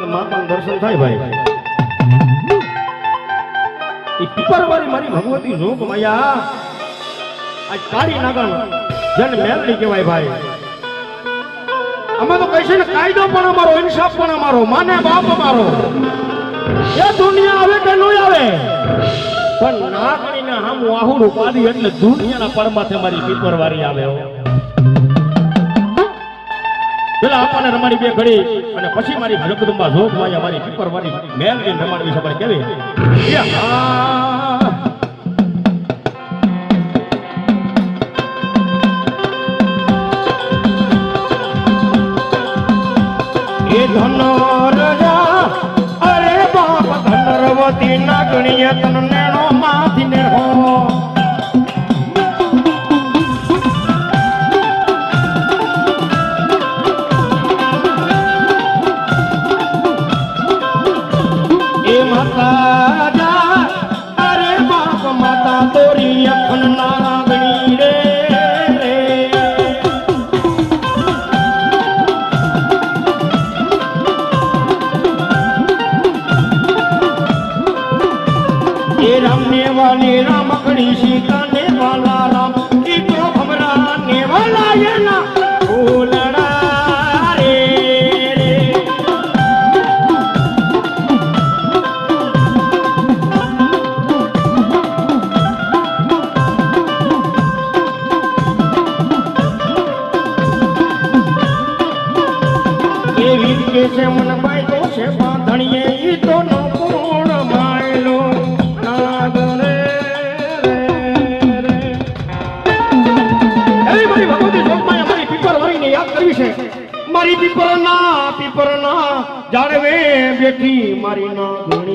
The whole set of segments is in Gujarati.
કે માતાનું દર્શન થાય ભાઈ એ પીપરવાળી મારી ભગવતી જોગ માયા આ કાળી નાગણ જેને મેલડી કહેવાય ભાઈ અમે તો કહીશું ને કાયદો પણ અમારો ઇન્સાફ પણ અમારો માને બાપ અમારો એ દુનિયા આવે કે નહીં આવે પણ નાગણીને હામું આહુડું પાડી એટલે દુનિયાના પરમાથે મારી પીપરવાળી આવે પેલા આપણને રમાડી બે ઘડી અને પછી મારી જગદંબા જોગ માયા મારી પીપરવાળી મેલડી રમાડ વિશે આપણે કેવી એ ધનરજા અરે બાપ ધનરવતી નાગણીએ તન નેણો માથી નેહો એ માતા જા અરે બાપ માતા તોરી અખન નાગણી રે रामने वाले राम कड़ी सीता ने वाला राम की तो भमरा ने वाला ये ना बोलड़ा रे ये वीर के से मन बाई तो से बांधणिए ई तो नो पूर्ण मायलो मारी पीपरना जाड़वे बेटी मारी नागणी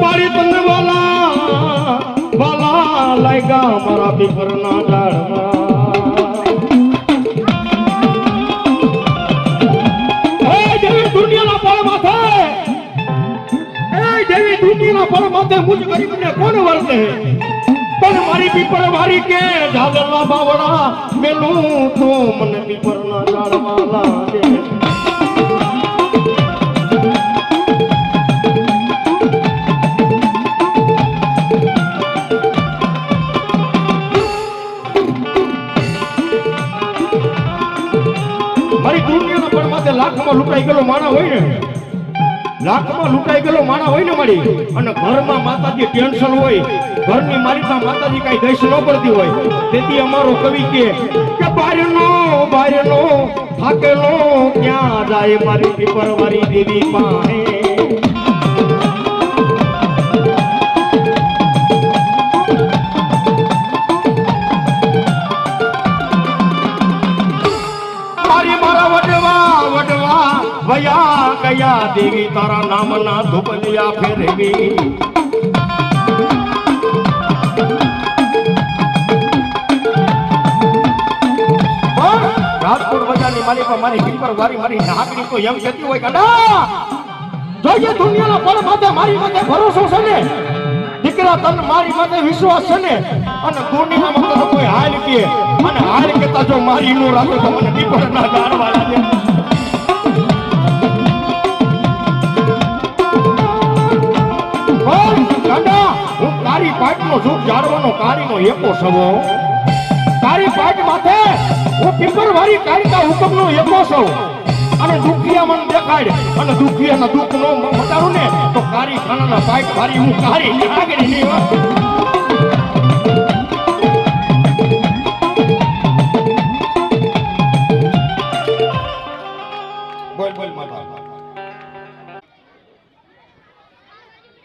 मारी तन वाला लाएगा मारा पीपरना जाड़वा पर माथे मुझ गरीब ने कौन वर्ते पर मारी पीपर भारी के झागला बावड़ा मेलू तो मन पीपर ना जाड़वाला दे मारी दुनिया ना पर माथे लाख में लुटाई गेलो माना होय ने लाख में लुटाई गेलो माना होय ने मारी અને ઘરમાં માતાજી ટેન્શન હોય ઘરની મારીતા માતાજી કઈ દઈશ ન પડતી હોય તેથી અમારો કવિ કે બારનો થાકેલો ક્યાં જાય મારી પીપરવાળી દેવી પાસે वया गया देवी तारा नाम ना धुपलिया फेरवी રાજકોટ બજારની મારી પર મારી પીપરવાળી મારી નાગણી તો એમ કહેતી હોય કાડા જોઈએ દુનિયાના પર માથે મારી માથે ભરોસો છે ને દીકરા તન મારી માથે વિશ્વાસ છે ને અને દુનિયામાં તો કોઈ હાલ કે અને હાલ કેતા જો મારી નો રાખો તો મને પીપરના ઝાડવા લાગે કારી પાટ નો સુખ જાળવાનો કારીનો એકો સવો કારી પાટ માથે હું પીપરવાળી કારિકા હુકમ નો એકો સવ અને દુખિયા મન દેખાડ અને દુખિયાના દુઃખ નો મટાડું ને તો કારી ખાનાના પાટ ભારી હું કારી નાગરી ની વાત બોલ માતા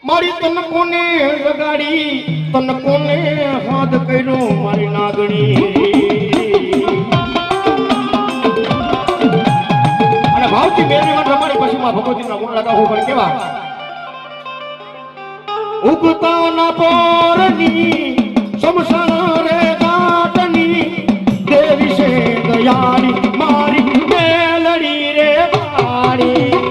મારી તન કોને લગાડી તન કોને હાથ કર્યો મારી નાગણી અને ભાવથી મેરી માં રમાડી પછી માં ભગવતીના ગુણ લગાવવું પડે કેવા ઉગતા ના પોરની સમસાણ રે ગાટની દેવી છે દયાળી મારી મેલડી રે બાળી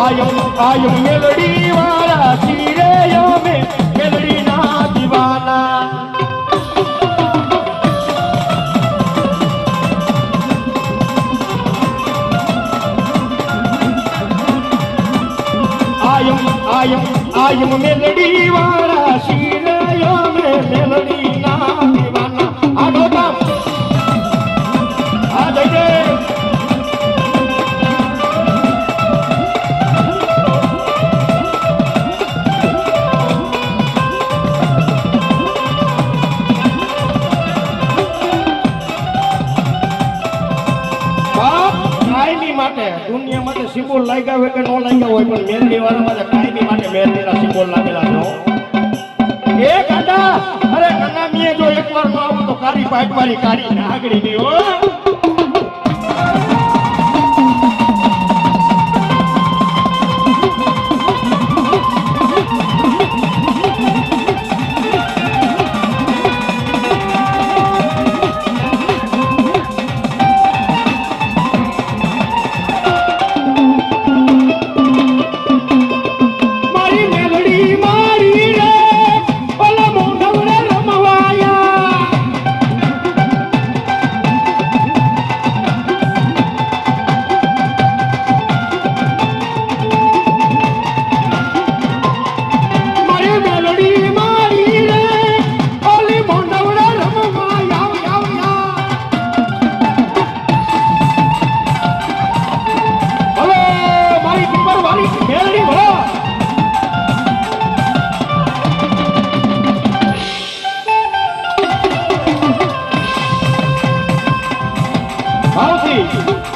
આયમ મેલડી વાળા શિરે અમે મેલડી ના દીવાના આયમ મેલડી વાળા શિરે અમે મેલડી ના દીવાના આડો કામ આ જઈ દુનિયા માટે સિમ્બોલ લાગ્યા હોય કે ન લાગ્યા હોય પણ મેલડી વાળા માટે કાયમી માટે મેલડીના સિમ્બોલ લાગેલા છે એ કાકા અરે કનામીએ જો એકવાર ન આવું તો કારી પાટ મારી કારી નાગડી ની હો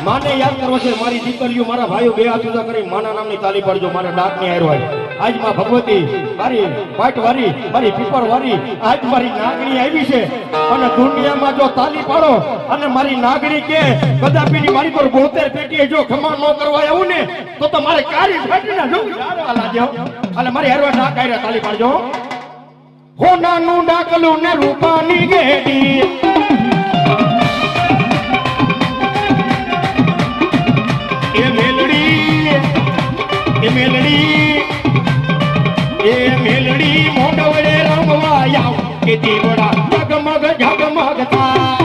માને યાદ કરવો છે મારી દીકરીઓ મારા ભાઈઓ બે હાથ ઊંચા કરી માના નામની તાલી પાડજો મારા ડાકની હાર હોય આજ માં ભગવતી મારી પાટ વારી મારી પીપર વારી આજ મારી નાગણી આવી છે અને દુનિયામાં જો તાલી પાડો અને મારી નાગણી કે કદાપી મારી પર 72 પેટીએ જો ખમા ન કરવા આવું ને તો મારે કારી ફાટીના જવું યારવા લાગ્યો એટલે મારી હારવા ડાક આયરા તાલી પાડજો હોનાનું ડાકલું ને રૂપાની ગેડી મેલડી મોઢવડે રમવા આવ કે દીવડા જગમગ જગમગ થા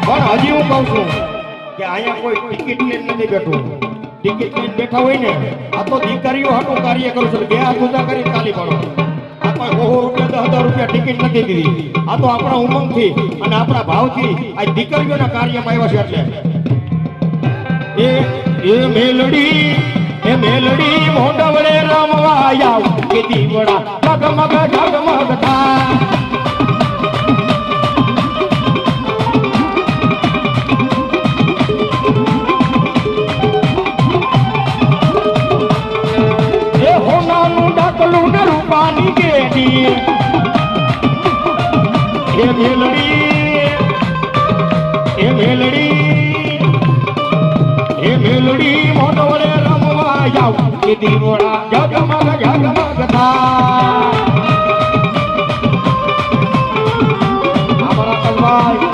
પણ હજી હું કહું છું કે અહીંયા કોઈ ટિકિટ લઈને નથી બેઠું ટિકિટ લઈને બેઠા હોય ને આ તો દીકરીઓ હાટું કાર્ય કરું છું બે હાથ ઊંચા કરી તાલી પાડો ₹10,000 ટિકિટ નથી દીધી આ તો આપણા ઉમંગથી અને આપણા ભાવથી આ દીકરીઓના કાર્યમાં આવ્યા છે એટલે એ મેલડી મોઢવડે રમવા આવ કે દીવડા જગમગ જગમગ થા એ હોનાનું ડાકલું ને રૂપાની ગેડી એ મેલડી મોઢવડે રમવા આવ કે દીવડા જગમગ જગમગ થા અમારા કલભાઈ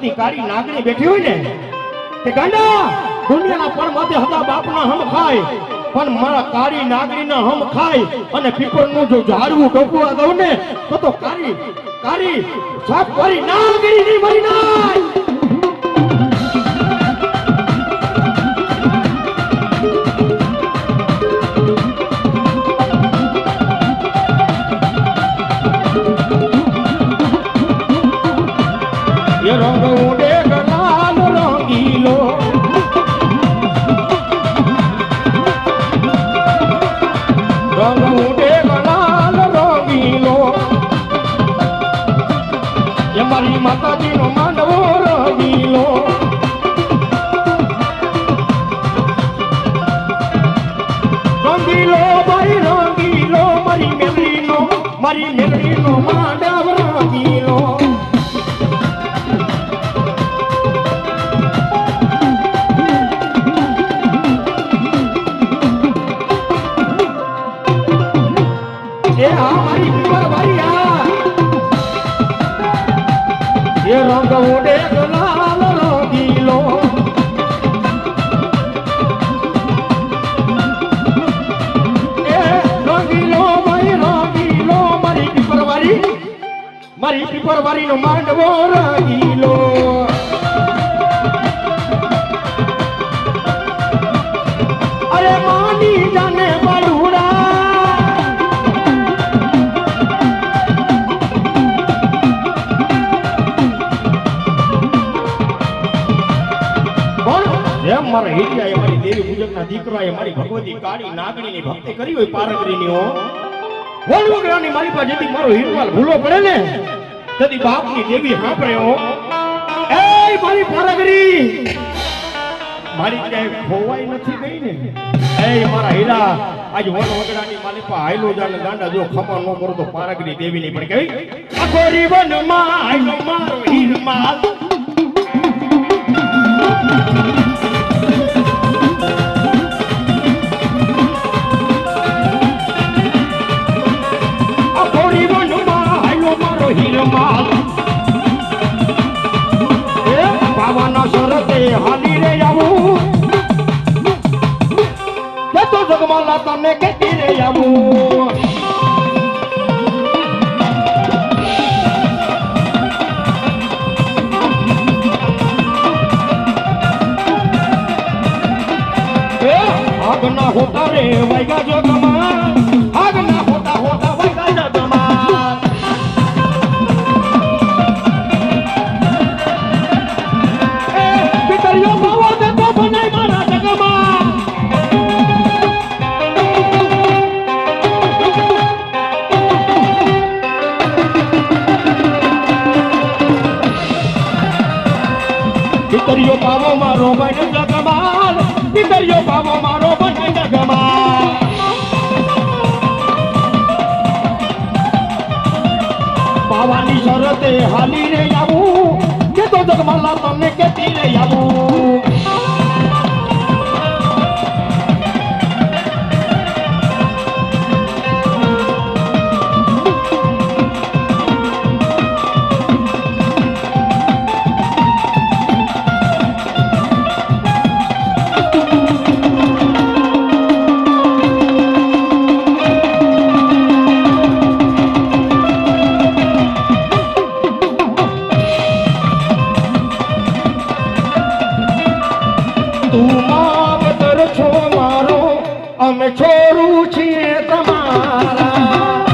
ભગવતી કાળી નાગણી બેઠી હોય ને કે ગાંડા દુનિયાના પણ મધ્ય હતા બાપના હમ ખાય પણ મારા કાળી નાગણીના હમ ખાય અને પીપળનું જો ઝાડવું ટોકવા દઉં ને તો કાળી કાળી સાપ વાળી નાગણી નહીં મરી નાય રંગ ઉડે ગલાલ રંગીલો રંગ ઉડે ગલાલ રંગીલો એ મારી માતાજીનો માંડવો રંગીલો રંગીલો ભાઈ રંગીલો મારી મેલડીનો માંડવ રંગીલો રંગ ઉડે ગલાલ રંગીલો એ રંગીલો ભાઈ રંગીલો મારી પીપરવારી નો માંડવો રંગીલો અરે માની જાને બાલુડા મારા હેડિયાએ મારી દેવી પૂજકના દીકરાએ મારી ભગવતી કાળી નાગણીની ભક્તિ કરી હોય પારગરીની હો વણવગરાની મારી પાસે જેથી મારો હીરવાલ ભૂલો પડે ને તેથી બાપની દેવી સાંભળે હો એ મારી પારગરી મારી ક્યાંય ખોવાઈ નથી ગઈ ને એ મારા હીરા આજ વણવગરાની મારી પાસે હાઈલો જાને ગાંડા જો ખબર ન કરો તો પારગરી દેવીની પણ ગઈ અખોરી વનમાં હાઈલો મારો હીરમાલ પાવાના શરતે હાલી રે આવું તો જગમાલા તમને કેતી રે આવું આગના હોતા રે વૈગા જગમા આગના હોતા વૈગા જગમા પિતરિયો પાવો મારો બન જગમાલ પિતરિયો પાવો મારો બન જગમાલ પાવાની શરતે હાલી રે આવું કે તો જગમાલા તમને કેતી રે આવું અમે છોરું છીએ તમારા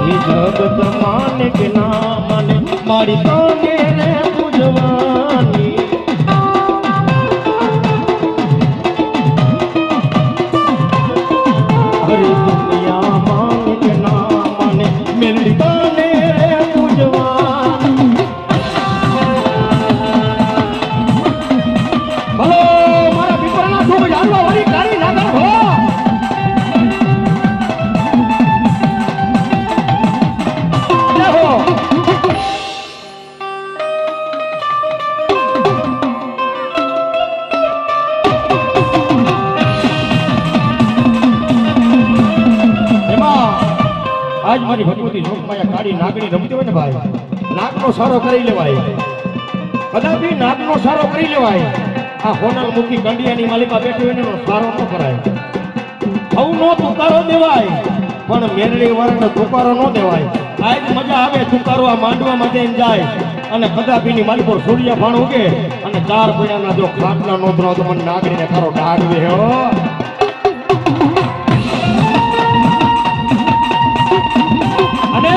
એ જગત માને કે ના માને મારી તને રે પૂજવાની હરે દુનિયા માને કે ના માને મેરી તને રે પૂજવાની ભગવતી જોગમાયા કાળી નાગણી રમતી હોય ને ભાઈ, નાગનો સારો કરી લેવાય, કદાપી નાગનો સારો કરી લેવાય. આ હોનલ મુખી કંડિયાની માલિકા બેઠી હોય ને એનો સારો ન કરાય. સૌનો તુકારો દેવાય પણ મેરડી વાળાનો તુકારો ન દેવાય. આજ મજા આવે તુકારો આ માંડવામાં જઈને જાય અને કદાપીની માલિકો સૂર્ય ભાણ ઉગે અને ચાર પૈડાના જો ખાટલા નો ધરો તો મને નાગરીને ખરો ડાગવે હો. અને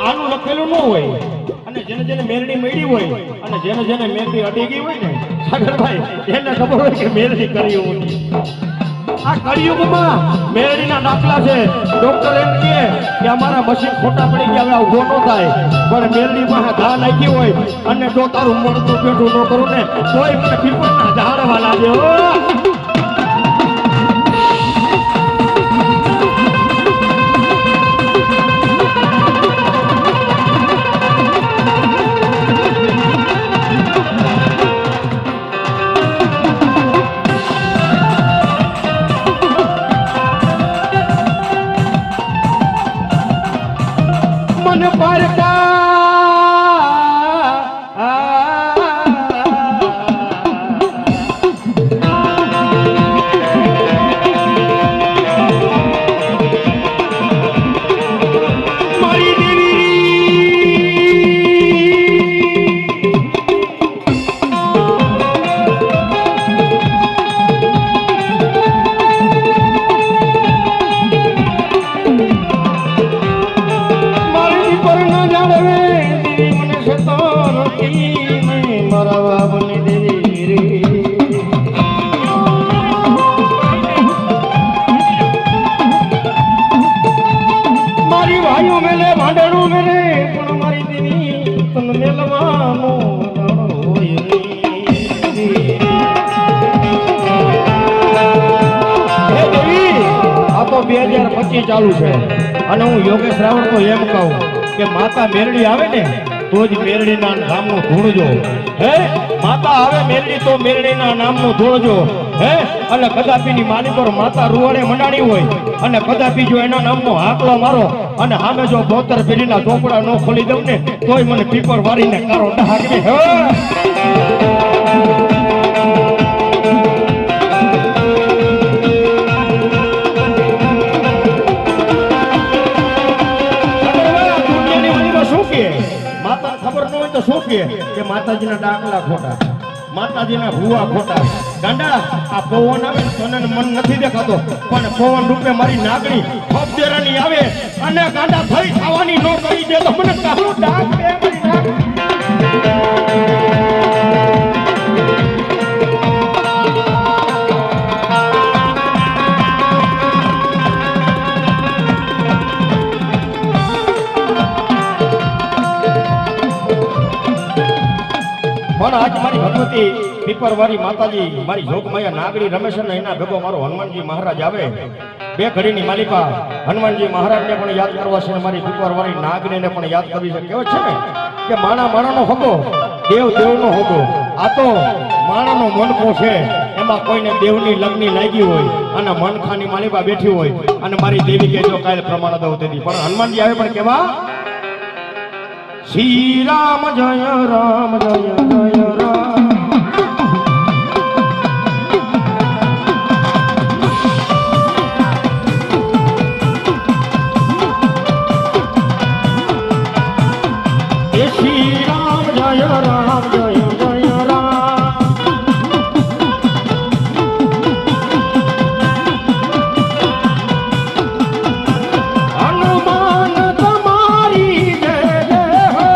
આનું લખેલું ન હોય અને જેને જેને મેરડી મળી હોય અને જેને જેને મેરડી અડી ગઈ હોય ને સાગરભાઈ એને ખબર હોય કે મેરડી કરી હોય. આ કળિયુગમાં મેરડીના દાખલા છે. ડોક્ટર એમ કહે કે અમારા મશીન ખોટા પડી ગયા, હવે ઉભો ન થાય, પણ મેરડીમાં ઘા નાખી હોય અને જો તારું મળતું પેટું ન કરું ને તોય મને પીપળના ઝાડવા લાગે હો. ચાલુ છે અને હું યોગેશ રાવણ તો એમ કહું કે માતા મેરડી આવે ને તો જ મેરડીના નામનું ધૂણજો. હે માતા આવે મેરડી તો મેરડીના નામનું ધૂણજો. હે અને કદાપીની માની પર માતા રૂવાડે મંડાણી હોય અને કદાપી જો એના નામનો હાકલો મારો અને સામે જો 72 પેઢીના ચોપડા ન ખોલી દઉં ને તોય મને પીપર વાળીને કારો ડાકવી. હે શું કે માતાજીના ડાકલા ખોટા, માતાજીના ભૂવા ખોટા. ગાંડા આ પવન આવે તને મન નથી દેખાતો પણ પવન રૂપે મારી નાગણી ખબદેરાની આવે અને ગાંડા થઈ થવાની નો કરી દે તો મને કાળો ડાક દે મારી નાગણી. પણ આજ મારી ભગવતી પીપરવાળી માતાજી મારી જોગમાયા નાગડી રમેશ ને એના ભેગો મારો હનુમાનજી મહારાજ આવે. બે ઘડીની માલિકા હનુમાનજી મહારાજને પણ યાદ કરવા છે, મારી પીપરવાળી નાગડીને પણ યાદ કરવી છે. કેવો છે ને કે માણા માણાનો હોગો, દેવ દેવનો હોગો. આ તો માણાનો મનકો છે, એમાં કોઈને દેવની લગ્ની લાગી હોય અને મનખાની માલિકા બેઠી હોય અને મારી દેવી કે જો કાલે પ્રમાણ દઉં તેથી પણ હનુમાનજી આવે પણ કેવા શ્રી રામ જય રામ જય જય રામ. શ્રી રામ જય રામ જય જય રામ. હનુમાન તમારી જય જય હો.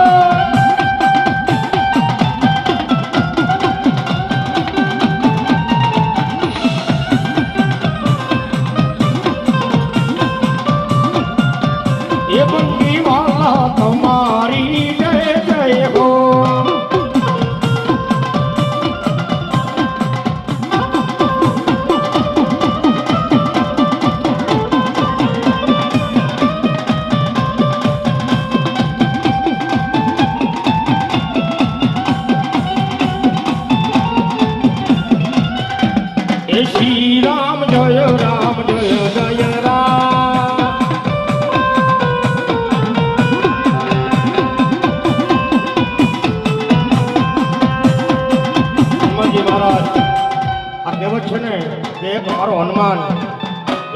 કે એક મારો હનુમાન,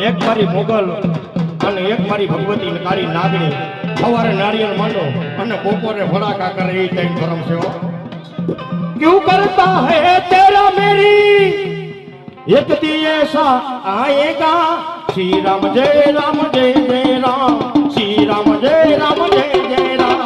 એક મારી મોગલ અને એક મારી ભગવતી કાળી નાગણી સવારે નારિયેળ માંડો અને બપોરે ફડાકા કરે એ કઈ ધર્મ છે હો. क्यों करता है तेरा मेरी एक दी ऐसा आएगा. श्री राम जय राम जय जय राम, श्री राम जय राम जय जय राम.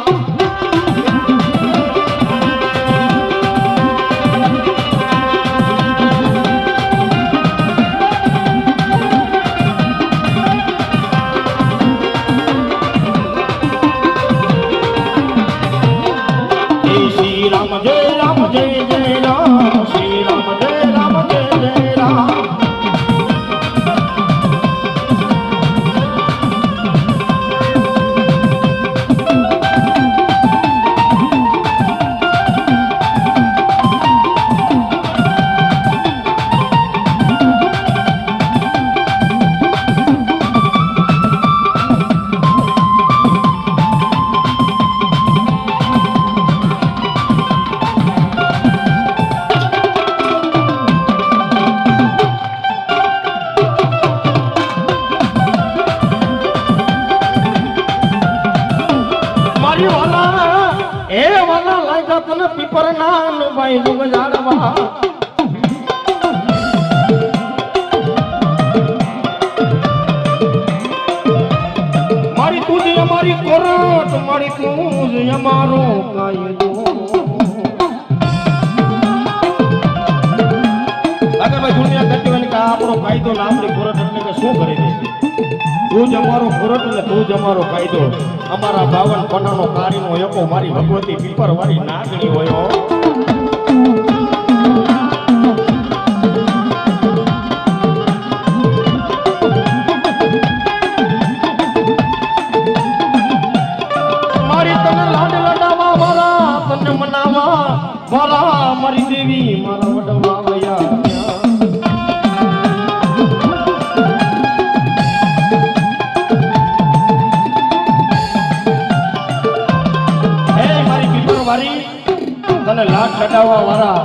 श्री राम जय राम जय जय राम, श्री राम जय राम जय जय राम. પીપર નાન ભાઈ જુગ જાડવા મારી તું જ અમારી કોરટ, મારી તું જ અમારો કાયદો. અગર ભાઈ દુનિયા કરતી હોય કે આપણો કાયદો ને આપણી કોરટ એટલે કે શું કરી દે. તું જ અમારો કોરટ ને તું જ અમારો કાયદો. અમારા 52 પન્નાનો કારીનો એકો મારી ભગવતી પીપર વાળી નાગણી હોય. મારી તને લાડ લડાવા વાળા, તને મનાવા વાળા મારી દેવી મારા વડવા વયા. તને લાડ લડાવવા વાળા,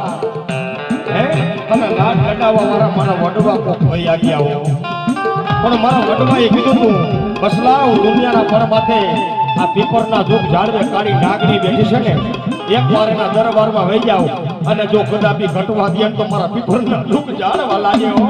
હે તને લાડ લડાવવા વાળા મારા વડવા કોક ભાઈ આવ્યા હો. પણ મારા વડવાએ કીધું તું બસલાવ દુનિયાના પર માથે આ પીપરના દુઃખ ઝાડવે કાળી નાગણી બેઠી છે ને, એક વાર એના દરબારમાં વહી જાવ અને જો કદાપી ઘટવા દે તો મારા પીપરના દુઃખ ઝાડવા લાગે હો.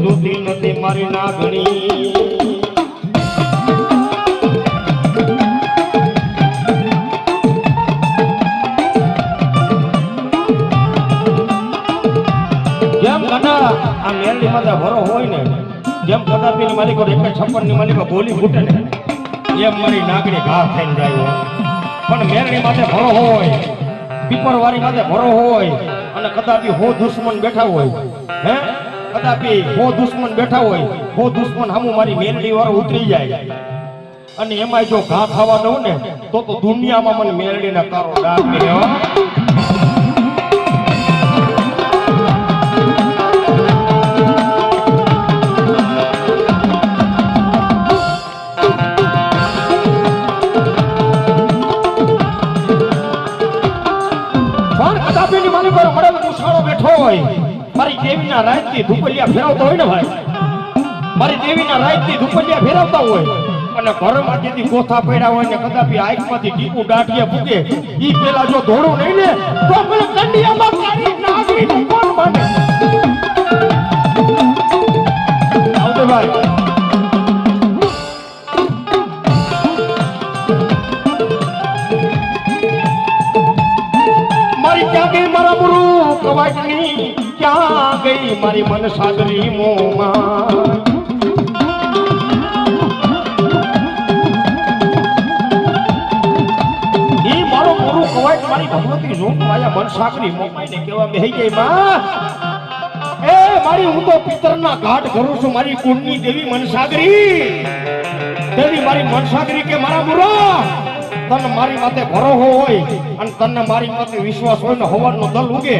જોતી નથી મારી નાગણી. જેમ કદા આ મેલડી માં ભરો હોય ને, જેમ કદાપી ની માલિકો 156 ની માલિકો ગોલી ફૂટે ને, એમ મારી નાગણી ઘા થઈને જાય. પણ મેલડી માટે ભરો હોય, પીપર વાળી માટે ભરો હોય અને કદાપી હો દુશ્મન બેઠા હોય, હે કદાપી હો દુશ્મન બેઠા હોય, હો દુશ્મન સામું મારી મેલડી વાળો ઉતરી જાય અને એમાં જો ઘા ખાવા દઉં ને તો દુનિયામાં મને મેલડી ના કારો ડાક મળ્યો. પણ કદાપી ની મારી પર મળેલો મુસાળો બેઠો હોય, મારી દેવીના રાતથી ધુપલિયા ફેરવતા હોય ને ભાઈ, મારી દેવીના રાતથી ધુપલિયા ફેરવતા હોય અને ઘરમાં જેથી ગોથા પડ્યા હોય ને કદાપી આંખમાંથી ટીપુ દાઢિયા ફૂકે ઈ પેલા જો ધોળું નહીં ને તો મને કંડિયામાં કાઢી નાગરી નું કોણ બને. આવજો ભાઈ. મારી ક્યાં ગઈ મારા ગુરુ કવાટની, ક્યાં ગઈ મારી મન સાગરી મોમાં. ઈ મારો ગુરુ કવાટ મારી ભગવતી રૂપ માયા મન સાગરી મોમાઈને કેવા બેહી ગઈ માં. એ મારી હું તો પિતરના ઘાટ કરું છું, મારી કુળની દેવી મન સાગરી. દેવી મારી મન સાગરી કે મારા ગુરુ તને મારી માથે ભરોસો હોય અને તને મારી માથે વિશ્વાસ હોય ને હવારનો દલ ઉગે,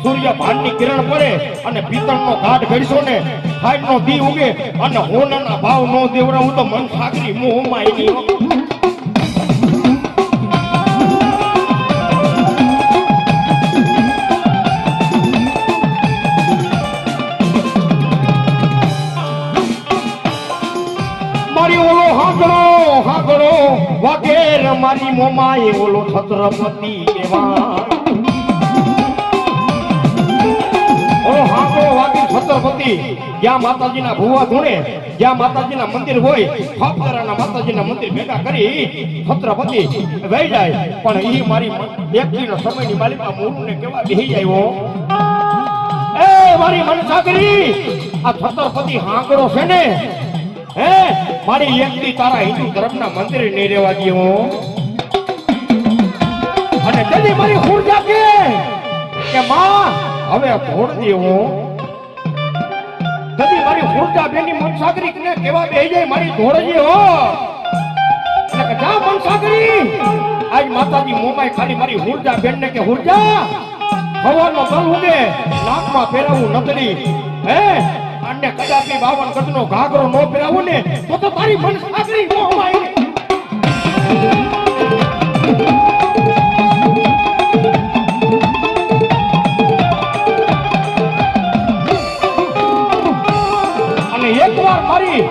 સૂર્ય ભાનની કિરણ પડે અને પિત્તળનો ઘાટ ઘડશો ને ખાઈનો દી ઉગે અને હોનાના ભાવ નો દેવરાવું તો મન સાગરી મોહમાં એની મારી ઓલો હાગડો વગેરે મારી મોમાએ ઓલો છત્રપતિ એવા ઓલો હાગડો વાગી છત્રપતિ જ્યાં માતાજીના ભુવા ધૂણે જ્યાં માતાજીના મંદિર હોય ખાપદરાના માતાજીના મંદિર ભેગા કરી છત્રપતિ વહી જાય પણ ઈ મારી એકટીનો સમયની માલિકા મૂળને કેવા બેહી જાય એ મારી મનસાગરી આ છત્રપતિ હાગડો છે ને હે મારી એકટી તારા હિન્દુ ધર્મના મંદિરે નહીં રહેવા દો અને તેની મારી ઉર્જા કે માં હવે ભોળ દેવો જદી મારી ઉર્જા બેની મનસાગરી ને કેવા બેહી જાય મારી ધોળજી હો એટલે કે જા મનસાગરી આજ માતાજી મોમાઈ ખાલી મારી ઉર્જા બેન ને કે ઉર્જા હવાનો દલ ઉગે નાકમાં પહેરાવું નતરી હે અને કદાપી 52 ગજનો ઘાઘરો નો પહેરાવો ને તો તારી મન સાગરી નો હોય અને એકવાર મારી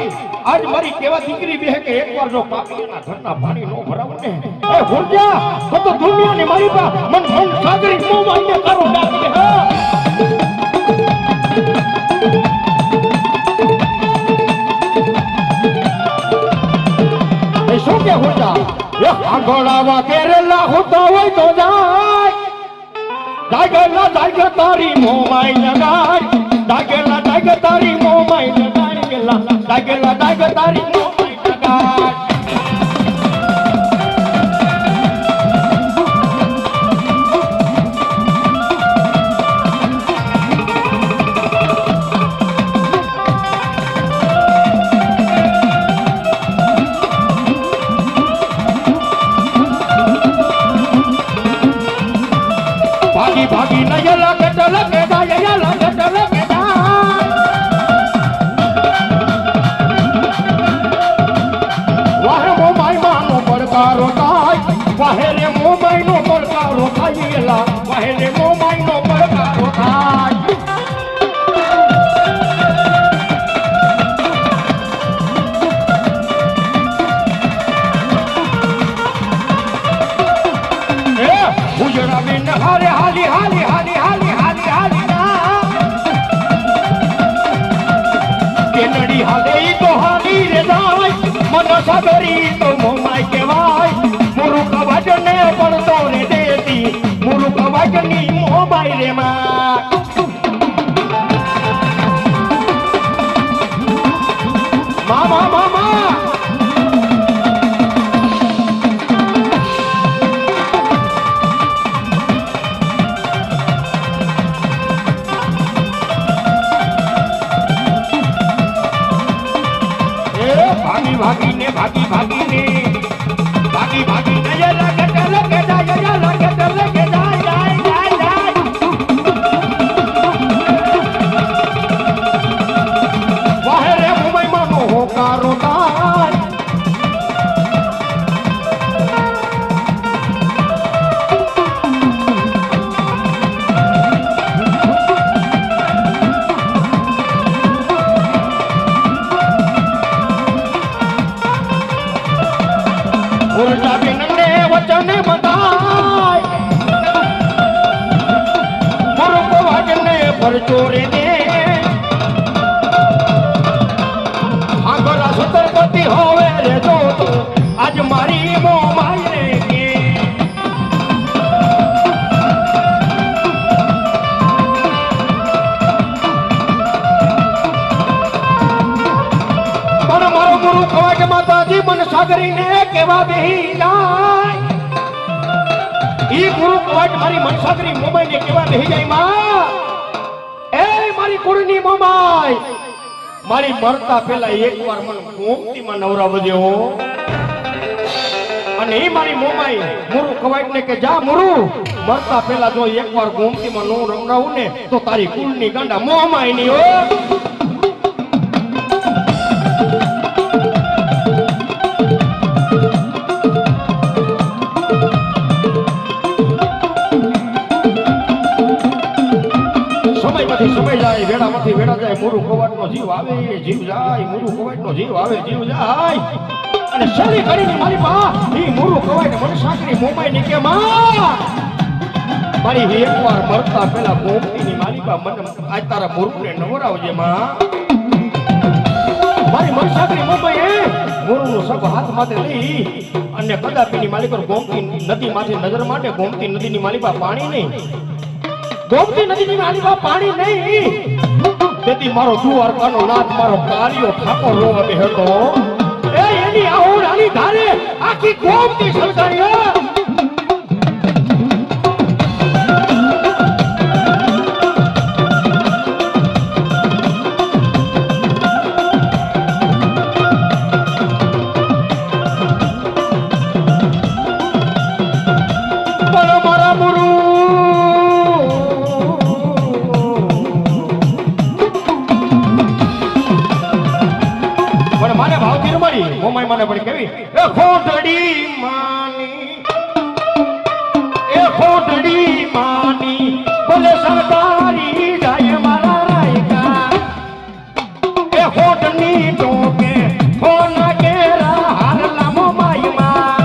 આજ મારી કેવા દીકરી બે કે એકવાર જો પાપીના ઘરના પાણી નો ભરાવો ને એ હુરજા તો દુનિયાની મારી પા મન સાગરી નો માન્ય કરો ડાકે હા શું કે હોતા એ આંગળાવા કેરેલા હોતા હોય તો જાય જાગે તારી મોમાઈ લગાય જાગે તારી મોમાઈ લગાય જાગે તારી મોમાઈ લગાય भागी न ये लगे दा ये लगे दा वाहे मोमाई मानो પડકારો થાય વાહે રે મોમાઈ નો પડકારો થાય એલા વાહે રે મોમાઈ નો પડકારો થાય એ ઉજડા બિન હારે હાલી હાલી હાલી હાલી હાલી હાલી કેનડી હાલે ઈ તો હાલી રે જાય મન સાગરી તો મોમાઈ કહેવાય મુરુક વાજને પડતો રે દેતી મુરુક વાજની મોમાઈ રે માં મામા મામા भागीने भागी भागीने भागी भागी नजर लगे जाए वाहे रे मुंबई मानो होकारो ताय ઉર્જા બિનને વચન બતાય મુરુક વાજને પરચોરે દે આગલા છત્રપતિ હોવે રે જો તો આજ મારી મોમાઈ રે કે પણ મારો મુરુક વાજ માતાજી મન સાગરીને કેવા બેહી જાય ઈ મુરુક વાજ મારી મન સાગરી મોમાઈ ને કેવા બેહી જાય માં એ મારી કુળની મોમાઈ મારી મરતા પહેલા એકવાર મને ગોમતીમાં નવરાવ દેવો અને એ મારી મોમાઈ મુરુ કવાઈટ ને કે જા મુરુ મરતા પહેલા જો એકવાર ગોમતીમાં નો રંગાવું ને તો તારી કુળની ગાંડા મોમાઈ ની હો. સમય જાય વેડામાંથી વેડા જાય મુરુ કવાટનો જીવ આવે જીવ જાય મુરુ કવાટનો જીવ આવે જીવ જાય અને શરી કરીને મારી બા ઈ મુરુ કવાટ મને સાકરી મોમાઈ ની કે માં મારી એકવાર મરતા પહેલા ગોમતીની મારી બા મને આજ તારા મુરુને નવરાવજે માં. મારી મન સાકરી મોમાઈ મુરુનો સબ હાથ માથે લઈ અને કદાપીની માલિક ગોમતી નદી માથે નજર માટે ગોમતી નદીની મારી બા પાણી નહીં ગોમતી નદીની મારી બા પાણી નહીં તેથી મારો દ્વારકાનો નાથ મારો કાલિયો ઠાકોર રોવા બેહતો એ એની આહોડાની ધારે આખી ગોમતી સલગાઈ. મોમાઈ મને પડી કેવી એ ખોટડી માની બોલે સરકારી જાય મારા રાયકા એ ખોટની ટોકે ફોન કેરા હારલા મોમાઈ માં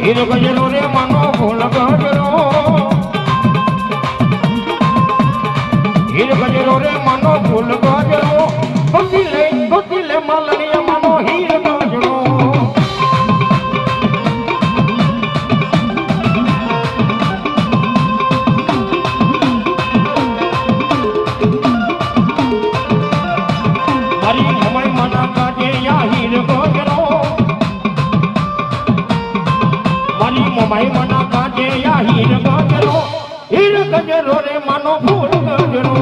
ગજરો રે મનો ફૂલ ગજરો હીર ગજરો રે મનો ફૂલ ગજરો ગોતીલે માલણીય મનો હીર ગજરો મારી મોમાઈ મના કાઢે યા હીર ગજરો મોમાઈ મના કાઢે યા હીર ગજરો રે માનો ફૂલ ગજરો.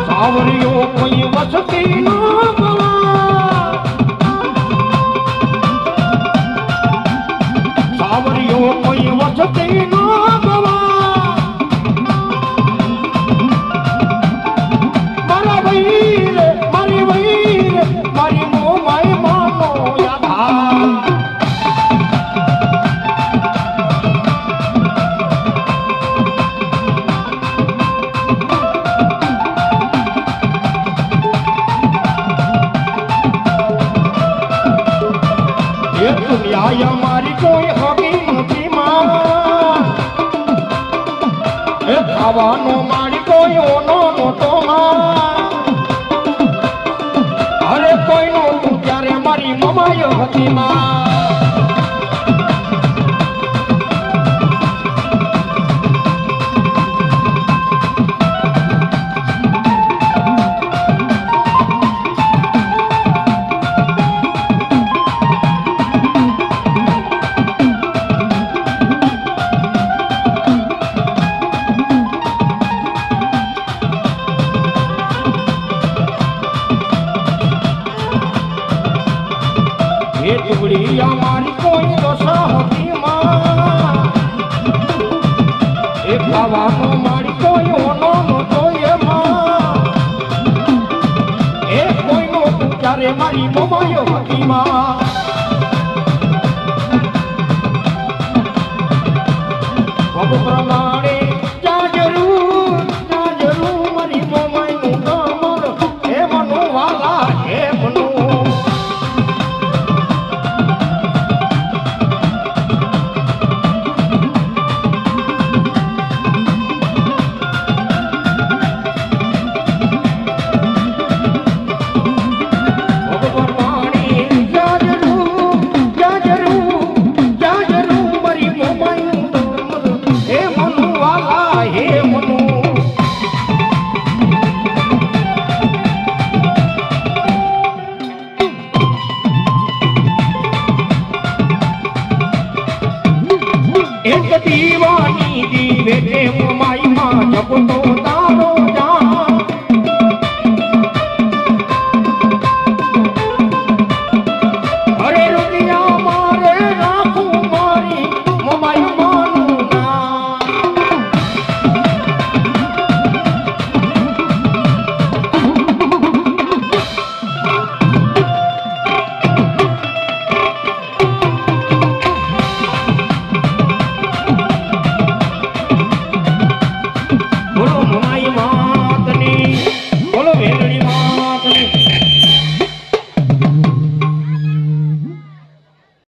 સાવરિયો કોઈ વસતી ન સાવરિયો કોઈ વસતી ન મારા વૈર મારી વૈર મારી મોમાઈ માનો યાદા દુનિયા મારી કોઈ હોગી નથી માં એ ખાવાનો મારી કોઈ ઓનો મોટો માં અરે કોઈનો ત્યારે મારી મમાયો હતી માં મારી કોઈ દશા હોતી માં એ ખાવાનો મારી કોઈ ઓનો નહોતો એમાં એ કોઈનો ત્યારે મારી મોમાયો હતી માં